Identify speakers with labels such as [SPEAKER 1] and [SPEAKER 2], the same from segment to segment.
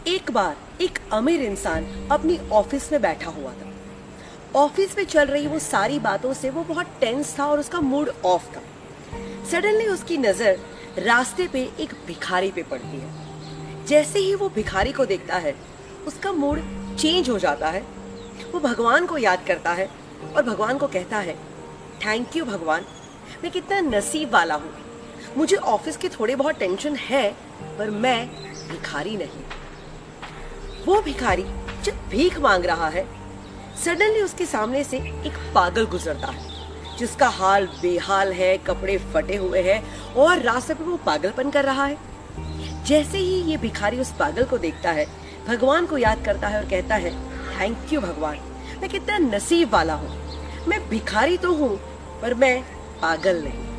[SPEAKER 1] एक बार एक अमीर इंसान अपनी ऑफिस में बैठा हुआ था। ऑफिस में चल रही वो सारी बातों से वो बहुत टेंस था और उसका मूड ऑफ था। सडनली उसकी नजर रास्ते पे एक भिखारी पे पड़ती है। जैसे ही वो भिखारी को देखता है उसका मूड चेंज हो जाता है। वो भगवान को याद करता है और भगवान को कहता है, थैंक यू भगवान, मैं कितना नसीब वाला हूँ। मुझे ऑफिस की थोड़ी बहुत टेंशन है पर मैं भिखारी नहीं। वो भिखारी जब भीख मांग रहा है, सडनली उसके सामने से एक पागल गुजरता है जिसका हाल बेहाल है, कपड़े फटे हुए हैं और रास्ते पे वो पागलपन कर रहा है। जैसे ही ये भिखारी उस पागल को देखता है, भगवान को याद करता है और कहता है, थैंक यू भगवान, मैं कितना नसीब वाला हूँ। मैं भिखारी तो हूँ पर मैं पागल नहीं।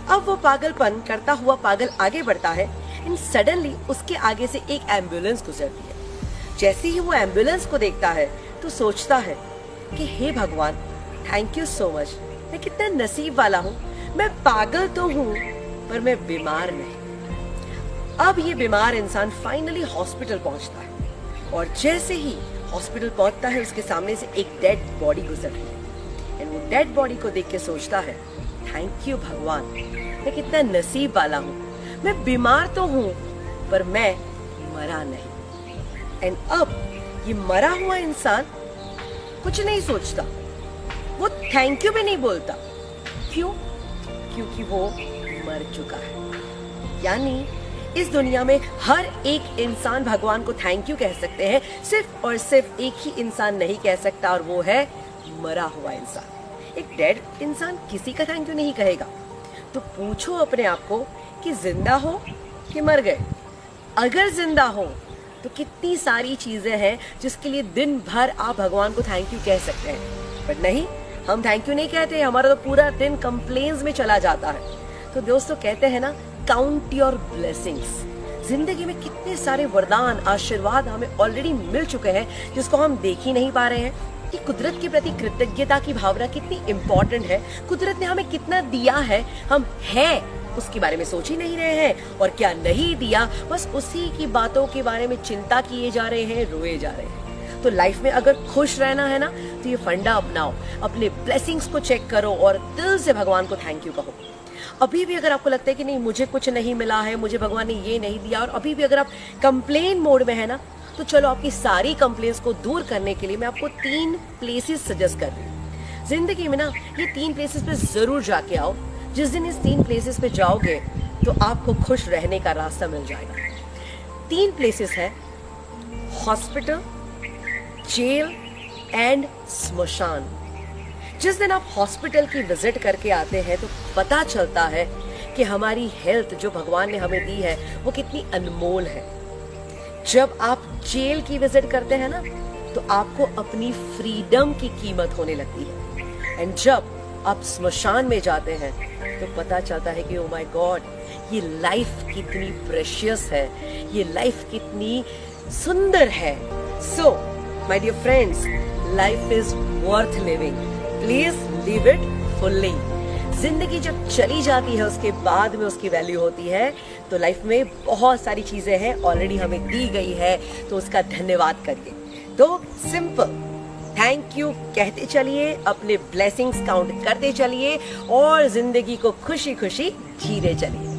[SPEAKER 1] अब वो पागलपन करता हुआ पागल आगे बढ़ता है एंड सडनली उसके आगे से एक एम्बुलेंस गुजरती है। जैसे ही वो एम्बुलेंस को देखता है तो सोचता है कि हे भगवान, थैंक यू सो मच, मैं कितना नसीब वाला हूँ। मैं पागल तो हूँ पर मैं बीमार नहीं। अब ये बीमार इंसान फाइनली हॉस्पिटल पहुंचता है और जैसे ही हॉस्पिटल पहुंचता है उसके सामने से एक डेड बॉडी गुजरती है एंड वो डेड बॉडी को देख के सोचता है, थैंक यू भगवान, मैं कितना नसीब वाला हूँ। मैं बीमार तो हूँ पर मैं मरा नहीं। एंड अब ये मरा हुआ इंसान कुछ नहीं सोचता, वो थैंक यू भी नहीं बोलता। क्यों? क्योंकि वो मर चुका है। यानी इस दुनिया में हर एक इंसान भगवान को थैंक यू कह सकते हैं, सिर्फ और सिर्फ एक ही इंसान नहीं कह सकता और वो है मरा हुआ इंसान। एक डेड इंसान किसी का थैंक यू नहीं कहेगा। तो पूछो अपने आप को कि जिंदा हो कि मर गए। अगर जिंदा हो तो कितनी सारी चीजें हैं जिसके लिए दिन भर आप भगवान को थैंक यू कह सकते हैं, बट नहीं, हम थैंक यू नहीं कहते। हमारा तो पूरा दिन कंप्लेन्स में चला जाता है। तो दोस्तों कहते हैं ना, काउंट योर ब्लेसिंग्स। जिंदगी में कितने सारे वरदान, आशीर्वाद हमें ऑलरेडी मिल चुके हैं जिसको हम देख ही नहीं पा रहे हैं। कि कुदरत के प्रति कृतज्ञता की भावना कितनी इम्पोर्टेंट है। कुदरत ने हमें कितना दिया है, हम हैं उसके बारे में सोच ही नहीं रहे हैं, और क्या नहीं दिया बस उसी की बातों के बारे में चिंता किए जा रहे हैं, रोए जा रहे हैं। तो लाइफ में अगर खुश रहना है ना तो ये फंडा अपनाओ, अपने ब्लेसिंग्स को चेक करो और दिल से भगवान को थैंक यू कहो। अभी भी अगर आपको लगता है कि नहीं मुझे कुछ नहीं मिला है, मुझे भगवान ने ये नहीं दिया, और अभी भी अगर आप कंप्लेन मोड में है ना, तो चलो आपकी सारी कंप्लेंट्स को दूर करने के लिए मैं आपको 3 प्लेसेस सजेस्ट कर रही हूँ। जिंदगी में ना ये 3 प्लेसेस पे जरूर जाके आओ। जिस दिन इस 3 प्लेसेस पे जाओगे तो आपको खुश रहने का रास्ता मिल जाएगा। 3 प्लेसेस है हॉस्पिटल, जेल एंड स्मशान। जिस दिन आप हॉस्पिटल की विजिट करके आते हैं तो पता चलता है कि हमारी हेल्थ जो भगवान ने हमें दी है वो कितनी अनमोल है। जब आप जेल की विजिट करते हैं ना तो आपको अपनी फ्रीडम की कीमत होने लगती है। एंड जब आप स्मशान में जाते हैं तो पता चलता है कि ओ माय गॉड, ये लाइफ कितनी प्रेशियस है, ये लाइफ कितनी सुंदर है। So my dear friends, life is worth living, please live it fully. जिंदगी जब चली जाती है उसके बाद में उसकी वैल्यू होती है। तो लाइफ में बहुत सारी चीजें हैं ऑलरेडी हमें दी गई है, तो उसका धन्यवाद करिए। तो सिंपल थैंक यू कहते चलिए, अपने ब्लेसिंग्स काउंट करते चलिए और जिंदगी को खुशी खुशी जीते चलिए।